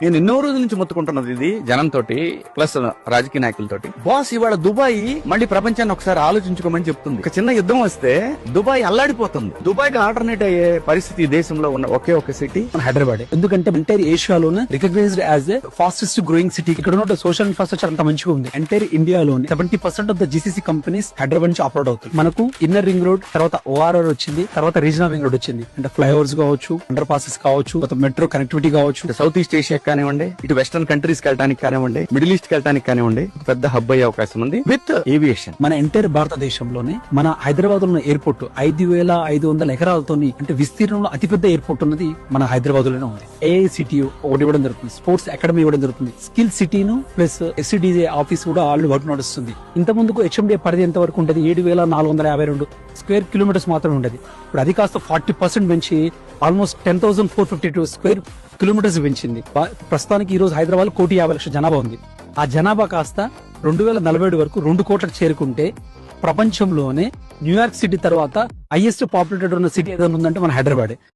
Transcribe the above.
నేను ఎన్నో రోజుల నుంచి మొత్తుకుంటున్నది ఇది జనంతో ప్లస్ రాజకీయ నాయకులతోటి. బాస్ ఇవాళ దుబాయ్ మళ్ళీ ప్రపంచాన్ని ఒకసారి ఆలోచించుకోమని చెప్తుంది. ఒక చిన్న యుద్ధం వస్తే దుబాయ్ అల్లాడిపోతుంది. దుబాయ్ కి ఆల్టర్నేట్ అయ్యే పరిస్థితి ఈ దేశంలో ఉన్న ఒకే ఒక సిటీ హైదరాబాద్. ఎందుకంటే ఎంటైర్ ఏషియాలోనే recognised as a fastest growing city. ఇక్కడ ఉన్న సోషల్ ఇన్ఫ్రాస్ట్రక్చర్ అంత మంచిగా ఉంది. ఎంటైర్ ఇండియాలోనే 70% of the GCC companies Hyderabad నుంచి ఆపరేట్ అవుతుంది. మనకు ఇన్నర్ రింగ్ రోడ్, తర్వాత ఓఆర్ఆర్ వచ్చింది, తర్వాత రీజనల్ రింగ్ రోడ్ వచ్చింది. అంటే ఫ్లైఓవర్స్ కావచ్చు, అండర్ పాసెస్ కావచ్చు, మెట్రో కనెక్టివిటీ కావచ్చు. సౌత్ ఈస్ట్ ఏషియా కానివ్వండి, ఇటు వెస్టర్న్ కంట్రీస్ కి వెళ్ళడానికి కానివ్వండి, మిడిల్ ఈస్ట్ కి వెళ్ళడానికి కానివ్వండి, పెద్ద హబ్ అయ్యే అవకాశం ఉంది విత్ ఏవియేషన్. మన ఎంటైర్ భారతదేశంలోనే మన హైదరాబాద్ లో ఉన్న ఎయిర్పోర్ట్ 5,500 ఎకరాలతోని, అంటే విస్తీర్ణంలో అతిపెద్ద ఎయిర్పోర్ట్ ఉన్నది మన హైదరాబాద్ లోనే ఉంది. ఏఐసిటీ ఒకటి ఇవ్వడం జరుగుతుంది, స్పోర్ట్స్ అకాడమీ ఇవ్వడం జరుగుతుంది, స్కిల్ సిటీను ప్లస్ ఎస్సిడిజే ఆఫీస్ కూడా ఆల్రెడీ వర్క్ నడుస్తుంది. ఇంత ముందుకు హెచ్ఎండిఏ పరిధి ఎంత వరకు ఉంటుంది? 7,452 స్క్వేర్ కిలోమీటర్స్ మాత్రమే ఉండేది. ఇప్పుడు అది కాస్త 40% పెంచి ఆల్మోస్ట్ 10,452 స్క్వేర్ కిలోమీటర్స్ పెంచింది. ప్రస్తుతానికి ఈ రోజు హైదరాబాద్ 1,50,00,000 జనాభా ఉంది. ఆ జనాభా కాస్త 2047 వరకు 2 కోట్లకు చేరుకుంటే ప్రపంచంలోనే న్యూయార్క్ సిటీ తర్వాత హైయెస్ట్ పాపులేటెడ్ ఉన్న సిటీ ఏదైనా ఉందంటే మన హైదరాబాద్.